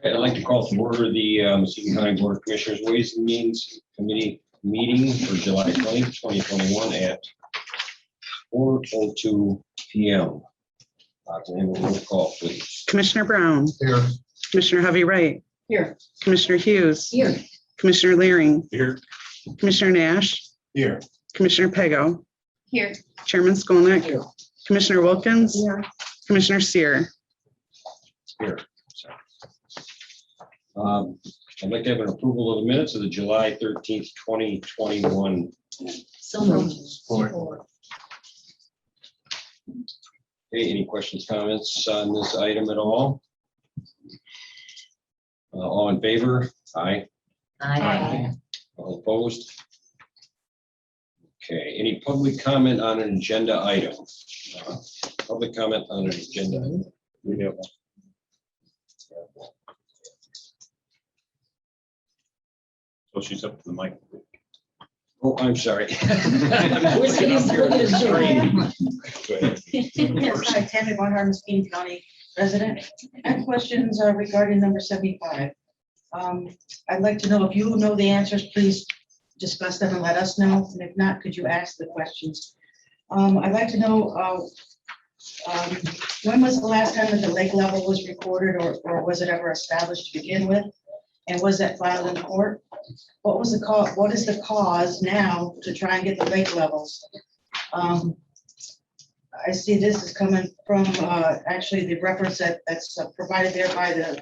I'd like to call to order the Muskegon County Board of Commissioners Ways and Means Committee meeting for July 20th, 2021 at 4:02 p.m. Can I have a roll call, please? Commissioner Brown. Here. Commissioner Hovey Wright. Here. Commissioner Hughes. Here. Commissioner Leering. Here. Commissioner Nash. Here. Commissioner Pego. Here. Chairman Skolnick. Here. Commissioner Wilkins. Here. Commissioner Seer. Here. Sorry. I'd like to have an approval of the minutes of the July 13th, 2021. So moved. Okay, any questions, comments on this item at all? All in favor? Aye. Aye. All opposed? Okay, any public comment on an agenda item? Public comment on an agenda item? We have one. So she's up to the mic. Oh, I'm sorry. We're getting split as Go ahead. Yes, hi, Tammy Barnhart, Muskegon County resident. I have questions regarding number 75. I'd like to know if you know the answers, please discuss them and let us know. And if not, could you ask the questions? I'd like to know when was the last time that the lake level was recorded or was it ever established to begin with? And was that filed in court? What was the cause? What is the cause now to try and get the lake levels? I see this is coming from actually the reference that's provided there by the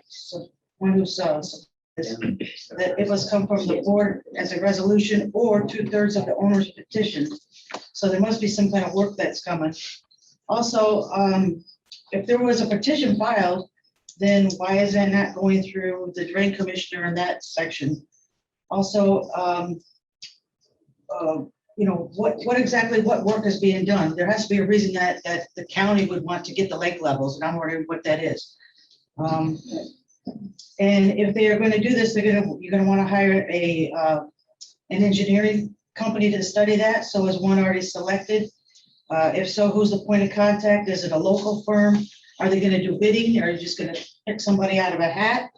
one who saws that it was come from the board as a resolution or 2/3 of the owner's petition. So there must be some kind of work that's coming. Also, if there was a petition filed, then why is that not going through the drain commissioner in that section? Also, you know, what exactly work is being done? There has to be a reason that the county would want to get the lake levels, and I'm wondering what that is. And if they are going to do this, you're going to want to hire an engineering company to study that. So is one already selected? If so, who's the point of contact? Is it a local firm? Are they going to do bidding? Or are you just going to pick somebody out of a hat?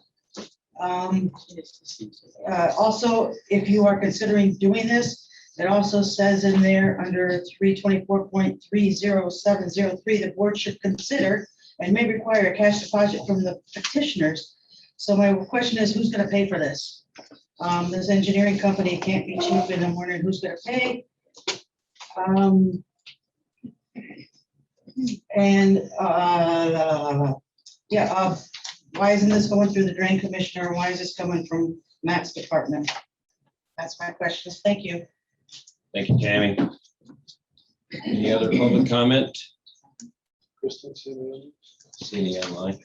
Also, if you are considering doing this, it also says in there under 324.30703, the board should consider and may require a cash deposit from the petitioners. So my question is, who's going to pay for this? This engineering company can't be cheap, and I'm wondering who's going to pay. Why isn't this going through the drain commissioner? Why is this coming from Matt's department? That's my questions. Thank you. Thank you, Tammy. Any other public comment? Kristen, See any online?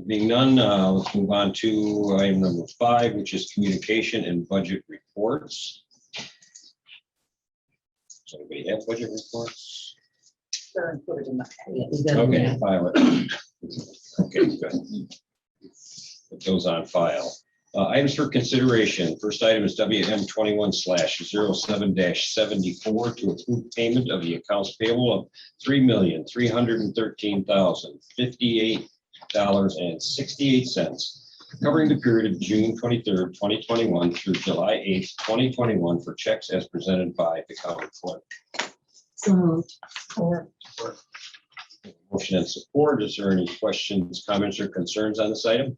Being none, let's move on to item number 5, which is communication and budget reports. Does anybody have budget reports? Okay, file it. Okay, good. Put those on file. Items for consideration. First item is WM 21/07-74 to approve payment of the accounts payable of $3,313,058.68, covering the period of June 23rd, 2021 through July 8th, 2021 for checks as presented by the county clerk. So moved. Motion and support. Is there any questions, comments, or concerns on this item?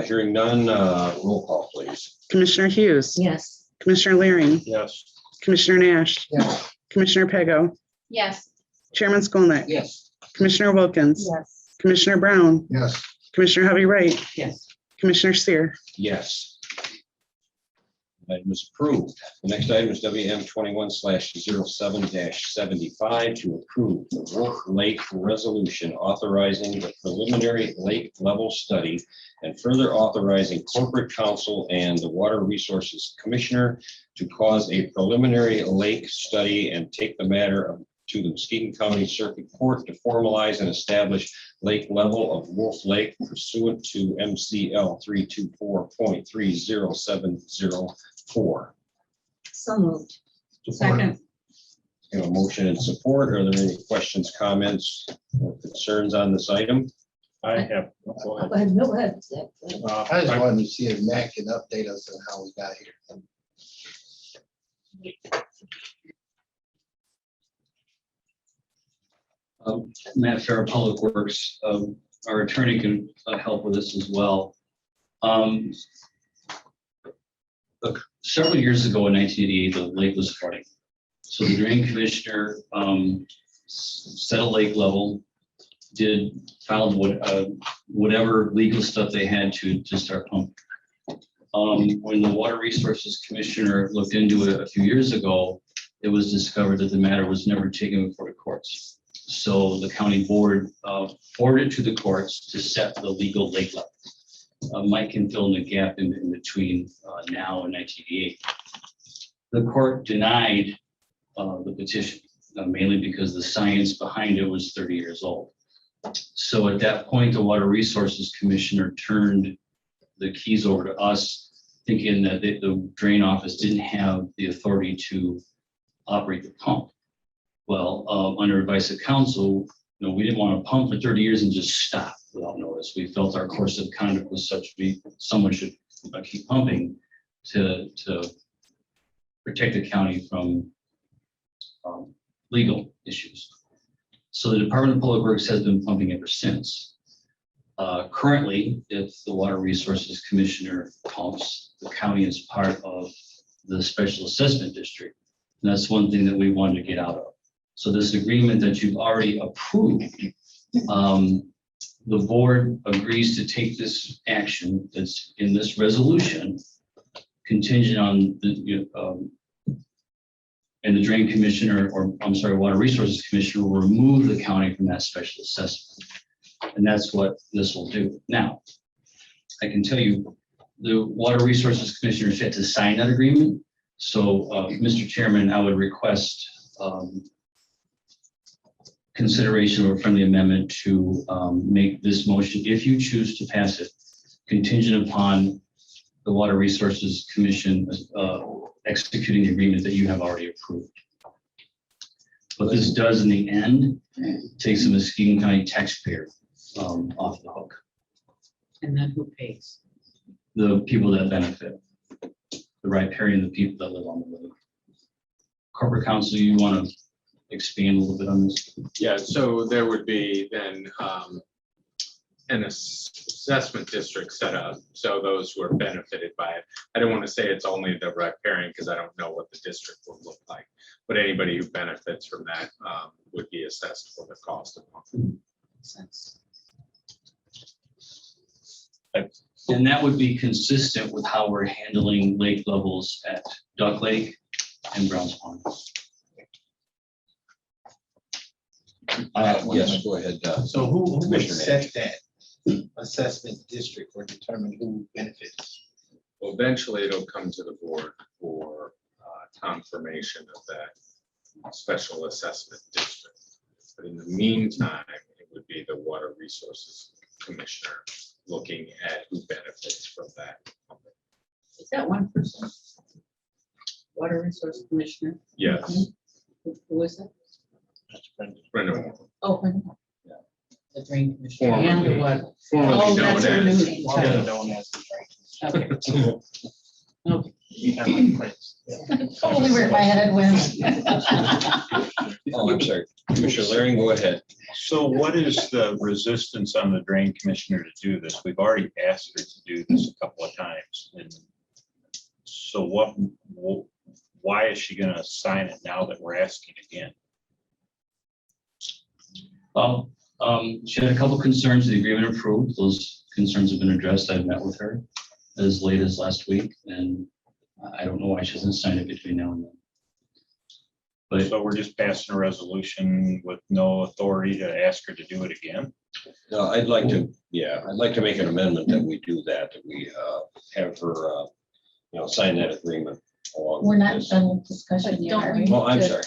Hearing none, roll call, please. Commissioner Hughes. Yes. Commissioner Leering. Yes. Commissioner Nash. Yes. Commissioner Pego. Yes. Chairman Skolnick. Yes. Commissioner Wilkins. Yes. Commissioner Brown. Yes. Commissioner Hovey Wright. Yes. Commissioner Seer. Yes. Item is approved. The next item is WM 21/07-75 to approve the Wolf Lake resolution authorizing the preliminary lake level study and further authorizing corporate counsel and the Water Resources Commissioner to cause a preliminary lake study and take the matter to the Muskegon County Circuit Court to formalize and establish lake level of Wolf Lake pursuant to MCL 324.30704. So moved. Second. We have a motion and support. Are there any questions, comments, or concerns on this item? I have, go ahead. Go ahead, go ahead. I just wanted to see if Matt can update us on how we got here. Matt Farrell, Public Works. Our attorney can help with this as well. Look, several years ago in 1988, the lake was flooding. So the drain commissioner set a lake level, filed whatever legal stuff they had to start pumping. When the Water Resources Commissioner looked into it a few years ago, it was discovered that the matter was never taken before the courts. So the county board forwarded to the courts to set the legal lake level. Mike can fill in the gap in between now and 1988. The court denied the petition, mainly because the science behind it was 30 years old. So at that point, the Water Resources Commissioner turned the keys over to us, thinking that the drain office didn't have the authority to operate the pump. Well, under advice of counsel, we didn't want to pump for 30 years and just stop without notice. We felt our course of conduct was such, someone should keep pumping to protect the county from legal issues. So the Department of Public Works has been pumping ever since. Currently, if the Water Resources Commissioner pumps, the county is part of the Special Assessment District. And that's one thing that we wanted to get out of. So this agreement that you've already approved, the board agrees to take this action that's in this resolution contingent on the, and the Drain Commissioner, or I'm sorry, Water Resources Commissioner will remove the county from that special assessment. And that's what this will do. Now, I can tell you, the Water Resources Commissioner has yet to sign that agreement. So, Mr. Chairman, I would request consideration of a friendly amendment to make this motion, if you choose to pass it, contingent upon the Water Resources Commission executing the agreement that you have already approved. What this does in the end takes the Muskegon County taxpayer off the hook. And then who pays? The people that benefit, the riparian, the people that live on the lake. Corporate counsel, you want to expand a little bit on this? Yeah, so there would be then an assessment district set up, so those who are benefited by it. I don't want to say it's only the riparian because I don't know what the district would look like, but anybody who benefits from that would be assessed for the cost of pumping. Sense. And that would be consistent with how we're handling lake levels at Duck Lake and Browns Pond. Yes, go ahead. So who would Commissioner set that assessment district or determine who benefits? Well, eventually it'll come to the board for confirmation of that special assessment district. But in the meantime, it would be the Water Resources Commissioner looking at who benefits from that. Is that one person? Water Resource Commissioner? Yes, Who is it? That's Brendan. Brenda Moore, Oh, Yeah. the Drain Commissioner and the Formerly. what? formerly Oh, known that's her as. new One of title. the known as the Franklin. Okay. Okay. We have like friends. Totally where my head went. Oh, I'm sorry. Commissioner Laring, go ahead. So what is the resistance on the drain commissioner to do this? We've already asked her to do this a couple of times. And so why is she gonna sign it now that we're asking again? Well, she had a couple concerns, the agreement approved, those concerns have been addressed, I've met with her as late as last week, and I don't know why she hasn't signed it between now and then. But So we're just passing a resolution with no authority to ask her to do it again? No, I'd like to make an amendment that we do that we have her, sign that agreement along. We're with not this. done with discussion yet, are we? Oh, I'm sorry.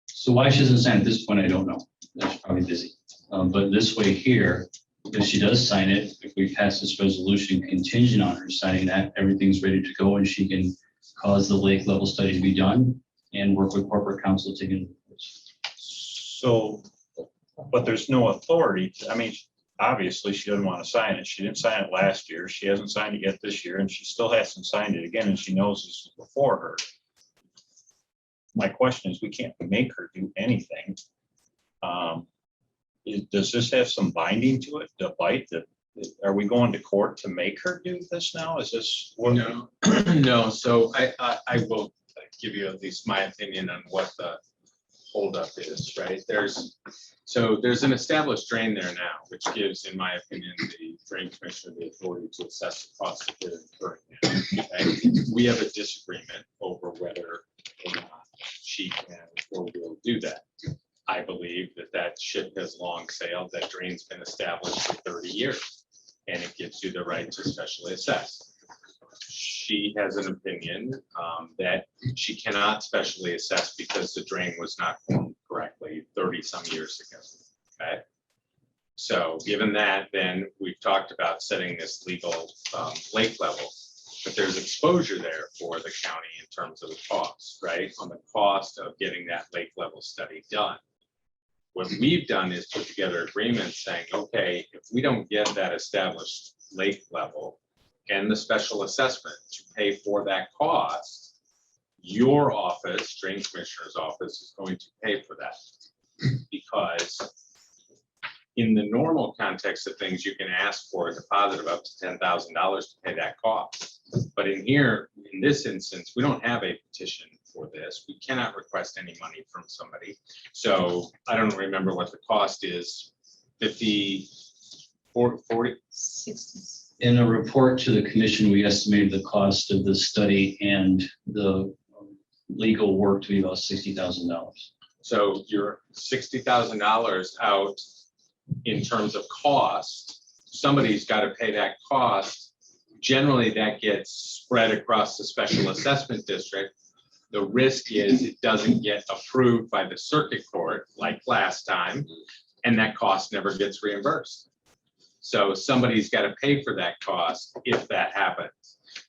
so why she hasn't signed at this point, I don't know, she's probably busy. But this way here, if she does sign it, if we pass this resolution contingent on her signing that, everything's ready to go and she can cause the lake level study to be done and work with corporate counsel to get. So, but there's no authority. I mean, obviously, she doesn't want to sign it. She didn't sign it last year. She hasn't signed it yet this year, and she still hasn't signed it again, and she knows this is before her. My question is, we can't make her do anything. Does this have some binding to it, the bite, that, are we going to court to make her do this now? Is this? No, no, so I will give you at least my opinion on what the holdup is, right? There's an established drain there now, which gives, in my opinion, the drain commissioner the authority to assess the cost of their incurring now. Okay? We have a disagreement over whether or not she can or will do that. I believe that ship has long sailed, that drain's been established for 30 years, and it gives you the right to specially assess. She has an opinion that she cannot specially assess because the drain was not formed correctly 30-some years ago. Okay. So given that, then we've talked about setting this legal lake level, but there's exposure there for the county in terms of the cost, right? On the cost of getting that lake level study done. What we've done is put together agreements saying, okay, if we don't get that established lake level and the special assessment to pay for that cost, your office, Drain Commissioner's office, is going to pay for that. Because in the normal context of things, you can ask for a deposit of up to $10,000 to pay that cost. But in here, in this instance, we don't have a petition for this. We cannot request any money from somebody. So I don't remember what the cost is, 50, 40, 60. In a report to the commission, we estimated the cost of the study and the legal work to be about $60,000. so you're $60,000 out in terms of cost. Somebody's got to pay that cost. Generally, that gets spread across the special assessment district. The risk is it doesn't get approved by the circuit court like last time, and that cost never gets reimbursed. So somebody's got to pay for that cost if that happens.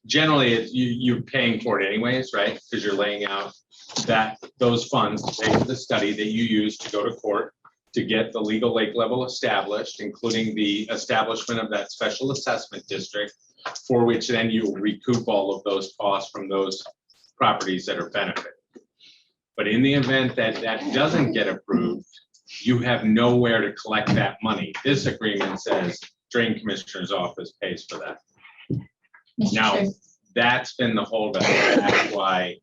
Generally, you're paying for it anyways, right? Because you're laying out those funds to pay for the study that you use to go to court to get the legal lake level established, including the establishment of that special assessment district, for which then you recoup all of those costs from those properties that are benefited. But in the event that that doesn't get approved, you have nowhere to collect that money. This agreement says Drain Commissioner's office pays for that. Mr. Now, Chair, that's been the holdup. That's why,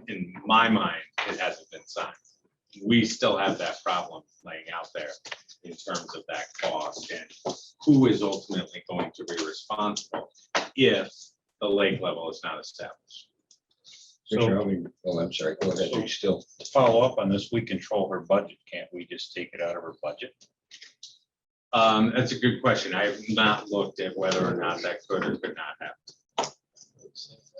in my mind, it hasn't been signed. We still have that problem laying out there in terms of that cost and who is ultimately going to be responsible if the lake level is not established. I'm sorry, go ahead, you still. To follow up on this, we control her budget. Can't we just take it out of her budget? That's a good question. I have not looked at whether or not that could or could not happen.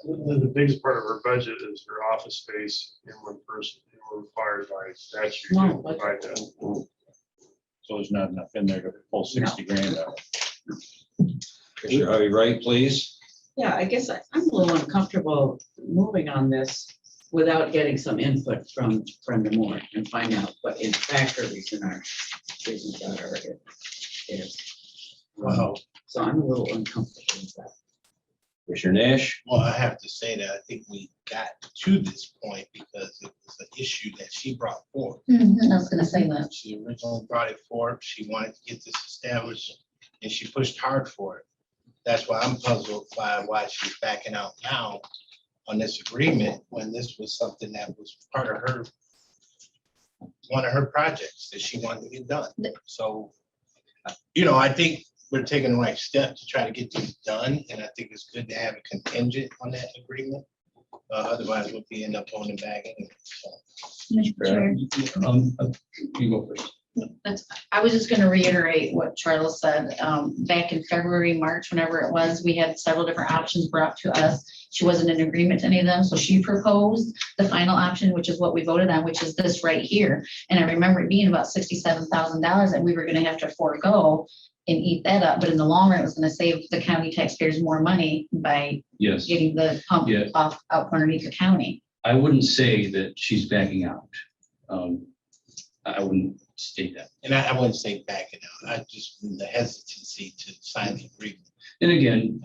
The biggest part of her budget is her office space and one person, and we're required by statute to No, provide that. So there's not enough in there to pull 60 grand out. Commissioner Harvey Wright, please. Yeah, I guess I'm a little uncomfortable moving on this without getting some input from Brenda Moore and find out what in fact her reason our reasons are. Wow. So I'm a little uncomfortable with that. Commissioner Nash. Well, I have to say that I think we got to this point because it was an issue that she brought forth. I was gonna say that. She originally brought it forth. She wanted to get this established and she pushed hard for it. That's why I'm puzzled by why she's backing out now on this agreement when this was something that was part of her, one of her projects that she wanted to get done. So, I think we're taking the right step to try to get these done. And I think it's good to have a contingent on that agreement. Otherwise, we'll be end up on the bag anyway. So. Mr. Chair, You go first. I was just gonna reiterate what Charles said. Back in February, March, whenever it was, we had several different options brought to us. She wasn't in agreement to any of them, so she proposed the final option, which is what we voted on, which is this right here. And I remember it being about $67,000 that we were gonna have to forego and eat that up. But in the long run, it was gonna save the county taxpayers more money by Yes. getting the pump Yeah. off out underneath the county. I wouldn't say that she's backing out. I wouldn't state that. And I wouldn't say backing out, I just, the hesitancy to sign the agreement. And again,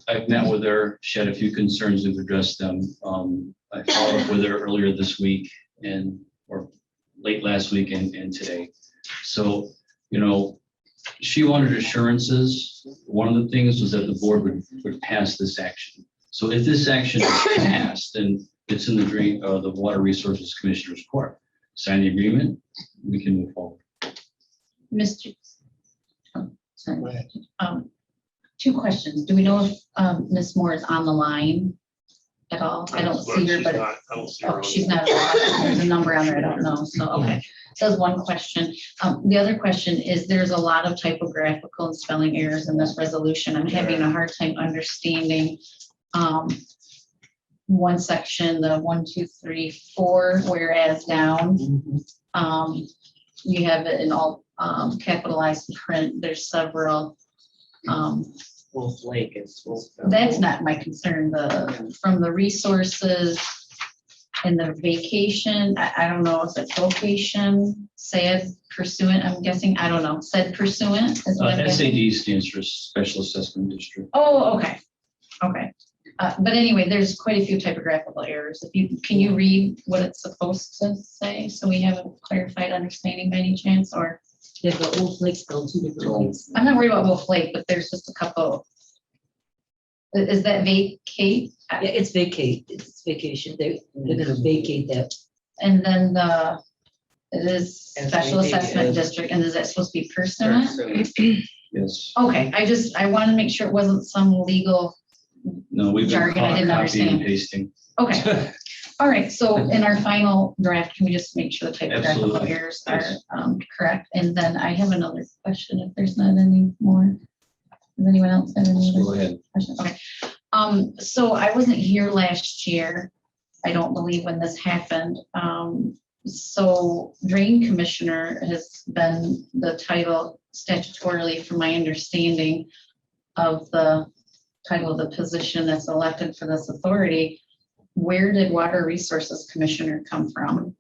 I've met with her, she had a few concerns, we've addressed them. I followed up with her earlier this week or late last week and today. So, she wanted assurances. One of the things was that the board would pass this action. So if this action is passed, then it's in the Water Resources Commissioner's court. Sign the agreement, we can move forward. Mr. oh, Go Sorry. ahead. Two questions. Do we know if Ms. Moore is on the line at all? I don't see her, She's but not- I don't see her oh, on she's the- not. There's a number on there. I don't know. So, okay. So that's one question. The other question is there's a lot of typographical and spelling errors in this resolution. I'm having a hard time understanding one section, the 1, 2, 3, 4, whereas down. You have it in all capitalized print. There's several. Wolf Lake is. That's not my concern. From the resources and the vacation, I don't know if it's vocation, said pursuant, I'm guessing, I don't know, said pursuant. Is what I'm guessing. SAD stands for Special Assessment District. Oh, okay, okay. But anyway, there's quite a few typographical errors. Can you read what it's supposed to say? So we have a clarified understanding by any chance, or? Yeah, but Wolf Lake spelled two different ways. I'm not worried about Wolf Lake, but there's just a couple. Is that vacate? Yeah, it's vacate, it's vacation. They're gonna vacate that. And then it is special SAD, assessment yes. district, and is that supposed to be pursuant? Yes. Okay, I want to make sure it wasn't some legal, No, we've been Jargon I caught didn't copying and understand. pasting. okay. All right, so in our final draft, can we just make sure the typographical Absolutely. errors are Yes. correct? And then I have another question, if there's not any more. Does anyone else have any? Go ahead. Question? Okay. So I wasn't here last year. I don't believe when this happened. So drain commissioner has been the title statutorily, from my understanding of the title of the position that's elected for this authority. Where did water resources commissioner come from?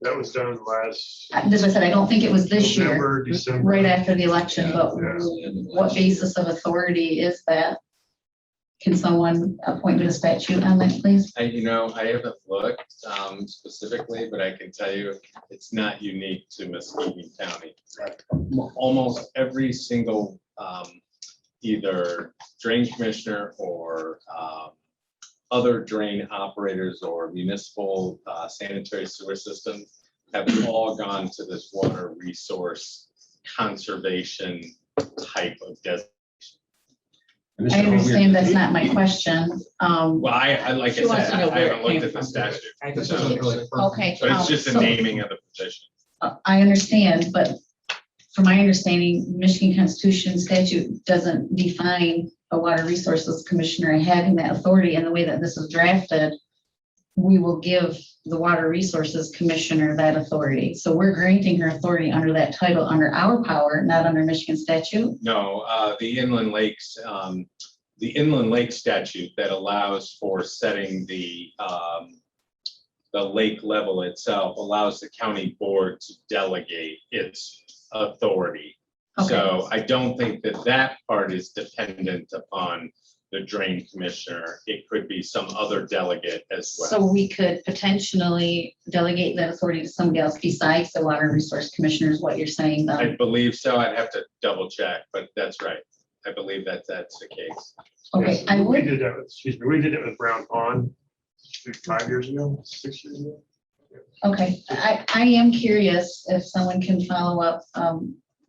That was done last As I said, I don't think it was this year, November, December. right after the election, but Yeah. what basis of authority is that? Can someone point to the statute on that, please? I haven't looked specifically, but I can tell you it's not unique to Muscogee County. Almost every single either drain commissioner or other drain operators or municipal sanitary sewer systems have all gone to this water resource conservation type of designation. I understand that's not my question. Well, I like She I wants to said, know I where it haven't looked came at the from. statute. I just- So- Okay. But it's just the so- naming of the position. I understand, but from my understanding, Michigan Constitution statute doesn't define a water resources commissioner having that authority. And the way that this is drafted, we will give the water resources commissioner that authority. So we're granting her authority under that title, under our power, not under Michigan statute. No, the inland lakes statute that allows for setting the lake level itself allows the county board to delegate its authority. Okay. So I don't think that part is dependent upon the drain commissioner. It could be some other delegate as So well. we could potentially delegate that authority to somebody else besides the water resource commissioner is what you're saying, I though. believe so. I'd have to double check, but that's right. I believe that's the case. Okay, Yes, I We would, did that, we did it with Brown Pond 5 years ago, 6 years ago. okay, I am curious if someone can follow up,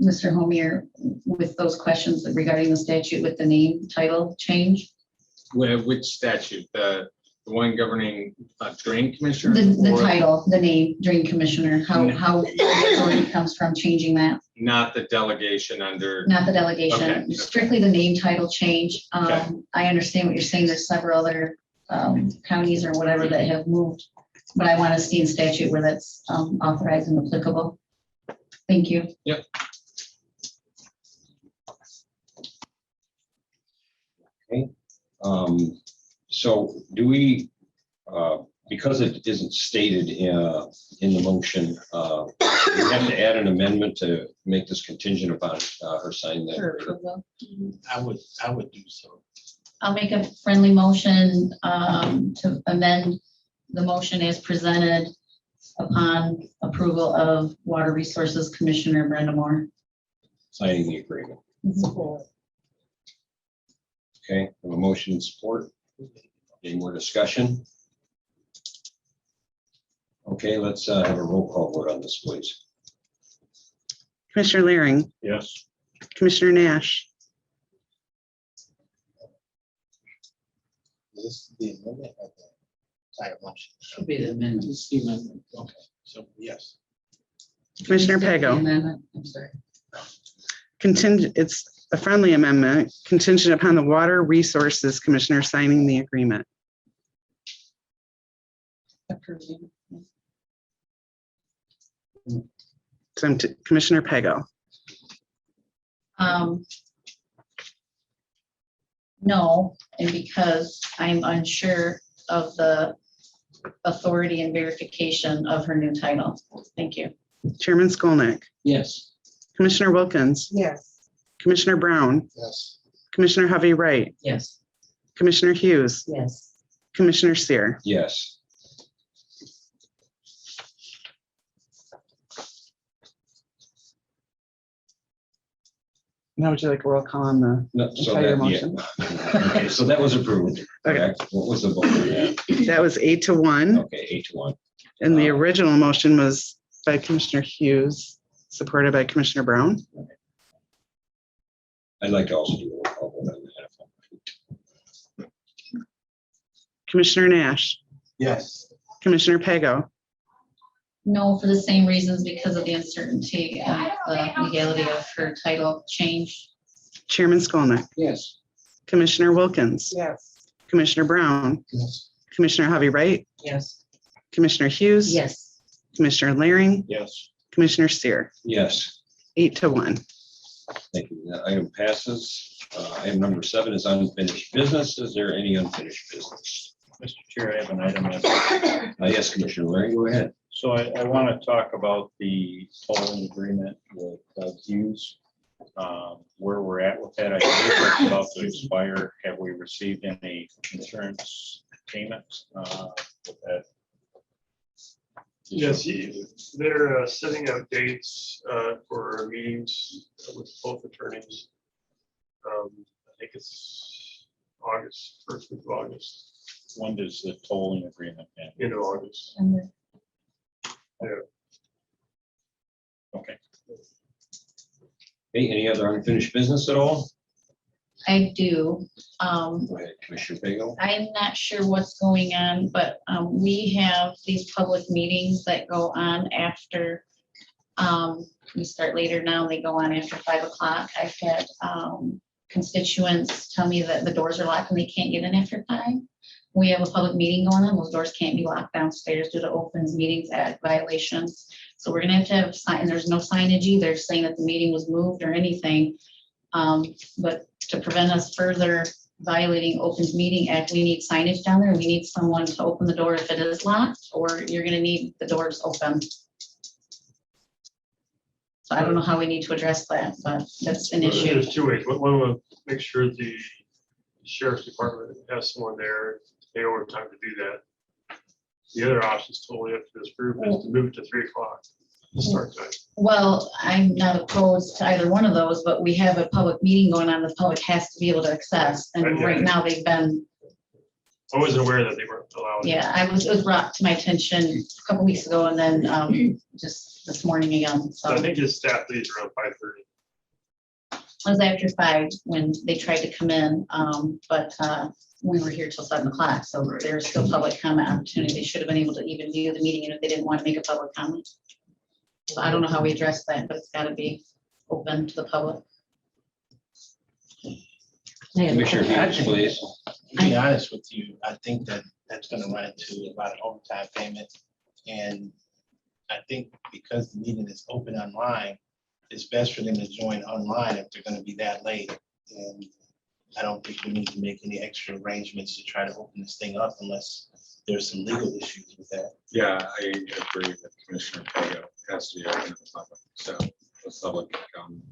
Mr. Homier, with those questions regarding the statute with the name title change. Which statute? The one governing drain commissioner? The or title, the name, drain commissioner, how the authority comes from changing that, Not the delegation under, not the Okay, delegation, okay. strictly the name title change. Okay. I understand what you're saying, there's several other counties or whatever that have moved, but I want to see in statute where that's authorized and applicable. Thank you. Yep. So do we, because it isn't stated in the motion, we have to add an amendment to make this contingent upon her signing that. For agreement. approval. I would do so. I'll make a friendly motion to amend the motion as presented upon approval of Water Resources Commissioner Brenda Moore. Signing the agreement. Okay, we have a motion and support. Any more discussion? Okay, let's have a roll call vote on this, please. Commissioner Laring, Yes. Commissioner Nash, This is the amendment of the entire motion. Should be the amendment. It's the amendment. Okay, so yes. Commissioner The Pego. amendment, I'm sorry. Contingent, it's a friendly amendment contingent upon the Water Resources Commissioner signing the agreement. Approving. So I'm to Commissioner Pego. No, and because I'm unsure of the authority and verification of her new title. Thank you. Chairman Skolnick, Yes. Commissioner Wilkins, Yes. Commissioner Brown, Yes. Commissioner Hovey Wright, Yes. Commissioner Hughes, Yes. Commissioner Seer. Yes. Now would you like a roll call on the No, so entire that, yeah. motion? Okay, so that was approved. Correct. What was the vote on that? That was 8-1, Okay, 8-1. and the original motion was by Commissioner Hughes, supported by Commissioner Brown. I'd like to also do a roll call vote on that. Commissioner Nash, Yes. Commissioner Pego, No, for the same reasons, because of the uncertainty and the legality of her title change. Chairman Skolnick, Yes. Commissioner Wilkins, Yes. Commissioner Brown, Yes. Commissioner Hovey Wright, Yes. Commissioner Hughes. Yes. Commissioner Laring, Yes. Commissioner Seer, Yes, 8-1. thank you. That item passes. Item number 7 is unfinished business. Is there any unfinished business? Mr. Chair, I have an item. Yes, Commissioner Larry, go ahead. So I want to talk about the tolling agreement with Hughes. Where we're at with that. I think it's about to expire. Have we received any insurance payments? With that? Yes, they're setting out dates for meetings with both attorneys. I think it's August, first week of August, When does the tolling agreement end? into August. Okay. Hey, any other unfinished business at all? I do. Go ahead, Commissioner Pego. I'm not sure what's going on, but we have these public meetings that go on after, we start later now, they go on after 5 o'clock. I've had constituents tell me that the doors are locked and they can't get in after 5. We have a public meeting going on, those doors can't be locked downstairs due to opens meetings act violations. So we're gonna have sign, and there's no signage either saying that the meeting was moved or anything. But to prevent us further violating Opens Meeting Act, we need signage down there. We need someone to open the door if it is locked, or you're gonna need the doors open. So I don't know how we need to address that, but that's an issue. There's two ways. One will make sure the sheriff's department has someone there, pay overtime to do that. The other option is totally up to this group, is to move it to 3 o'clock, the start time. Well, I'm not opposed to either one of those, but we have a public meeting going on, the public has to be able to access, and right now they've been, I wasn't aware that they weren't allowed. yeah, it was brought to my attention a couple weeks ago, and then just this morning again, so. I think his staff leaves around 5:30. It was after 5 when they tried to come in, but we were here till 7 o'clock, so there's still public comment opportunity. They should have been able to even view the meeting, and if they didn't want to make a public comment. So I don't know how we address that, but it's gotta be open to the public. Commissioner Hughes, please. To be honest with you, I think that that's gonna run into about an overtime payment. And I think because the meeting is open online, it's best for them to join online if they're gonna be that late. And I don't think we need to make any extra arrangements to try to open this thing up unless there's some legal issues with that. Yeah, I agree with Commissioner Pego. It has to be open to the public, so the public can come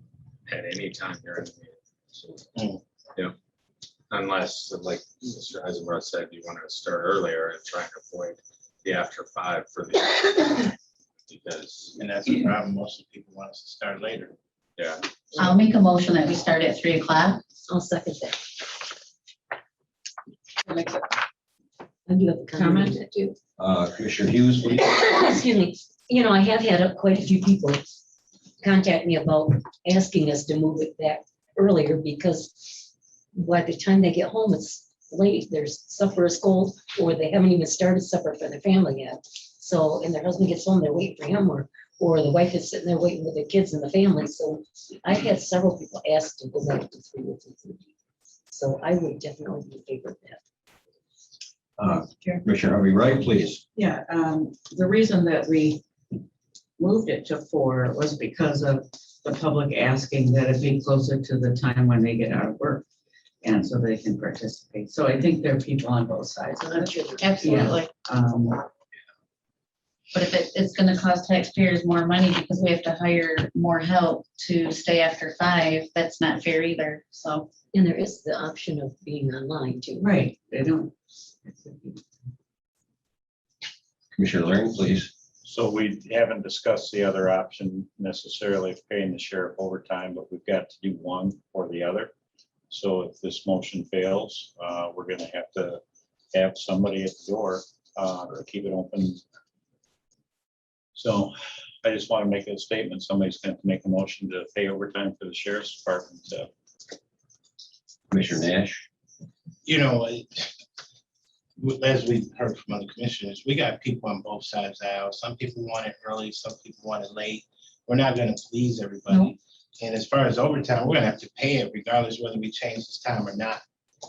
at any time during the meeting. So, Mm. yeah. Unless, like Mr. Eisenbrough said, you want to start earlier and try and avoid the after 5 for the, because, And that's the problem. Most of the people want us to start later. yeah. I'll make a motion that we start at 3 o'clock. I'll second that. I do have a comment on that too. Commissioner Hughes, please. Excuse me, you know, I have had quite a few people contact me about asking us to move it back earlier because by the time they get home, it's late. There's supper is cold, or they haven't even started supper for their family yet. So, and their husband gets home, they're waiting for him, or the wife is sitting there waiting with their kids and the family. So I've had several people ask to go back to 3 or 3:30. So I would definitely be in favor of that. Commissioner Harvey Wright, please. Yeah, the reason that we moved it to 4 was because of the public asking that it be closer to the time when they get out of work. And so they can participate. So I think there are people on both sides of it. Absolutely. But if it's gonna cost taxpayers more money because we have to hire more help to stay after 5, that's not fair either, so. And there is the option of being online too. Right, they don't. Commissioner Laring, please. So we haven't discussed the other option necessarily of paying the sheriff overtime, but we've got to do one or the other. So if this motion fails, we're gonna have to have somebody at the door to keep it open. So I just want to make a statement. Somebody's going to make a motion to pay overtime for the sheriff's department. Commissioner Nash. You know, as we heard from other commissioners, we got people on both sides of the aisle. Some people want it early, some people want it late. We're not gonna please everybody. And as far as overtime, we're gonna have to pay it regardless whether we change this time or not.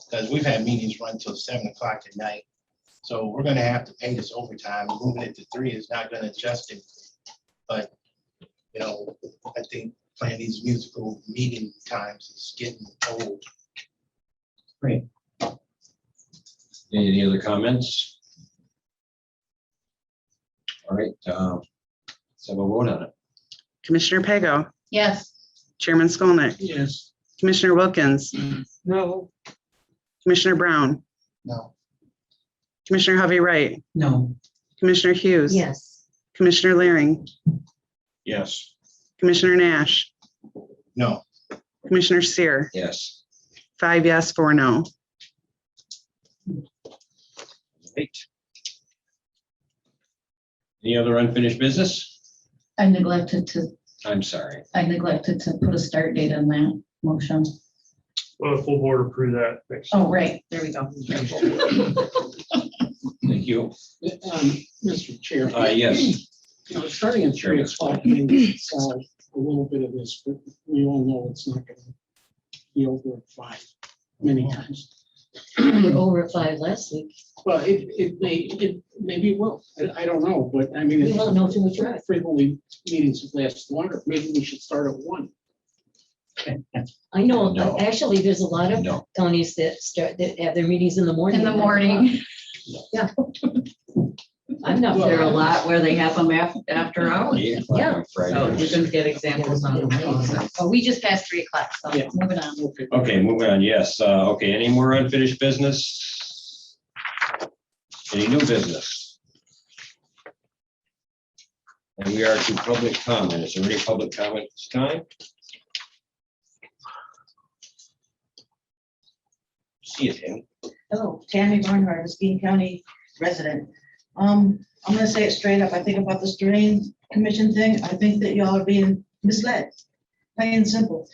Because we've had meetings run till 7 o'clock at night. So we're gonna have to pay this overtime. Moving it to 3 is not gonna adjust it. But, you know, I think playing these musical meeting times is getting old. Any other comments? All right, let's have a vote on it. Commissioner Pego, Yes. Chairman Skolnick, Yes. Commissioner Wilkins, No. Commissioner Brown, No. Commissioner Harvey Wright, No, Commissioner Hughes. Yes, Commissioner Laring, Yes. Commissioner Nash, No. Commissioner Seer, Yes. 5 yes, 4 no. Right. Any other unfinished business? I neglected to I'm sorry. put a start date on that motion. Well, the full board approve that next. Oh, right, there we go. Thank you. Mr. Chair. Yes. You know, starting at 3 o'clock, I mean, we can solve a little bit of this, but we all know it's not gonna be over at 5 many times. we were over at 5 last week. Well, it maybe it will. I don't know, but I mean. We don't know till we try. Frequently, meetings last longer. Maybe we should start at 1. I know, No. actually, there's a lot of No. counties that have their meetings in the morning. In the morning. Yeah. I'm not there a lot where they have them after hours. 8 o'clock Yeah. on So you're Friday. gonna get examples on them. Oh, we just passed 3 o'clock, so Yeah. moving on. Okay. Okay, moving on. Yes. Okay, any more unfinished business? Any new business? And we are to public comment. Is there any public comment this time? See it, Tammy. Hello, Tammy Barnhart, Muscatine County resident. I'm gonna say it straight up. I think about this drain commission thing. I think that y'all are being misled. Plain and simple.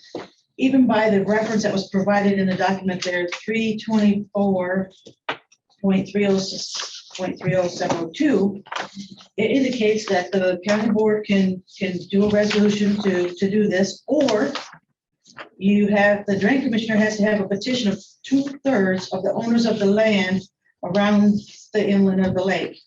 Even by the reference that was provided in the document there, 324.30702, it indicates that the county board can do a resolution to do this, or you have, the drain commissioner has to have a petition of 2/3 of the owners of the land around the inlet of the lake.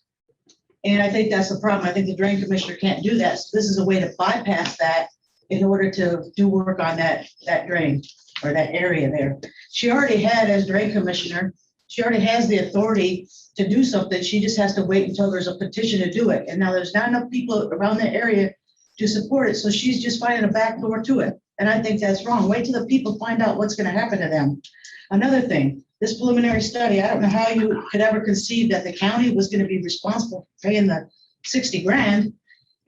And I think that's the problem. I think the drain commissioner can't do that. So this is a way to bypass that in order to do work on that drain or that area there. She already had, as drain commissioner, She already has the authority to do something. She just has to wait until there's a petition to do it. And now there's not enough people around the area to support it, so she's just finding a back door to it. And I think that's wrong. Wait till the people find out what's gonna happen to them. Another thing, this preliminary study, I don't know how you could ever conceive that the county was gonna be responsible for paying the 60 grand.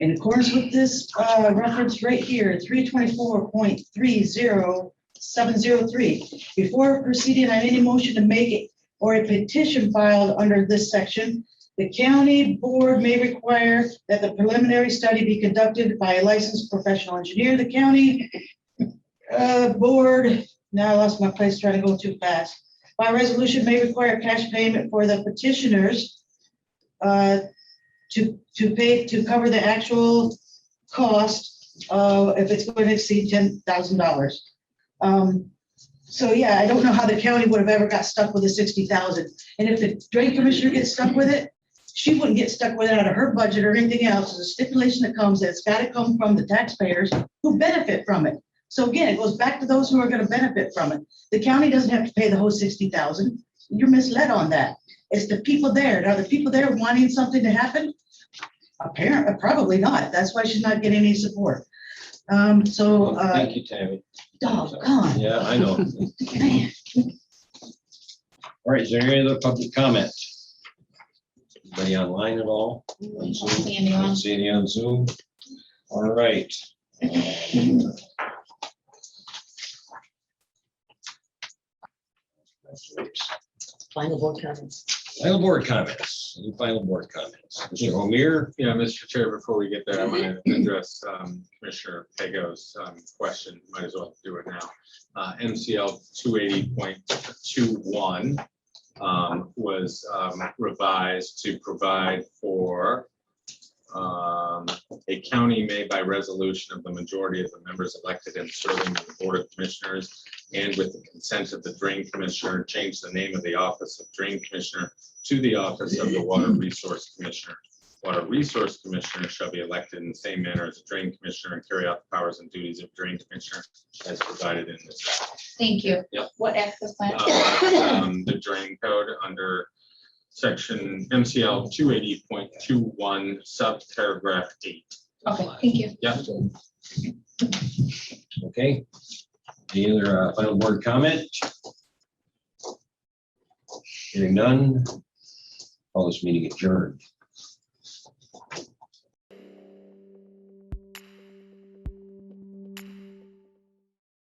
In accordance with this reference right here, 324.30703. Before proceeding on any motion to make it or a petition filed under this section, the county board may require that the preliminary study be conducted by a licensed professional engineer. The county board, now I lost my place trying to go too fast. By resolution may require cash payment for the petitioners to pay, to cover the actual cost if it's going to exceed $10,000. So yeah, I don't know how the county would have ever got stuck with the 60,000. And if the drain commissioner gets stuck with it, she wouldn't get stuck with it out of her budget or anything else. There's a stipulation that comes, that it's got to come from the taxpayers who benefit from it. So again, it goes back to those who are going to benefit from it. The county doesn't have to pay the whole 60,000. You're misled on that. It's the people there. Are the people there wanting something to happen? Apparently, probably not. That's why she's not getting any support. Thank you, Tammy. Doggone. Yeah, I know. Man. All right, is there any other public comment? Anybody online at all? On Zoom? See anyone? Don't see any on Zoom? All right. Final board comments. Final board comments. Any final board comments? Mr. O'Meara? Yeah, Mr. Chair, before we get there, I want to address Commissioner Pago's question. Might as well do it now. MCL 280.21 was revised to provide for a county may by resolution of the majority of the members elected and serving on the Board of Commissioners and with the consent of the Drain Commissioner, change the name of the office of Drain Commissioner to the office of the Water Resource Commissioner. Water Resource Commissioner shall be elected in the same manner as a Drain Commissioner and carry out the powers and duties of Drain Commissioner as provided in this act. Thank you. Yep. What access plan? The drain code under section MCL 280.21 subparagraph 8. Okay, thank you. Yeah. Okay. Any other final board comment? Hearing none. Call this meeting adjourned.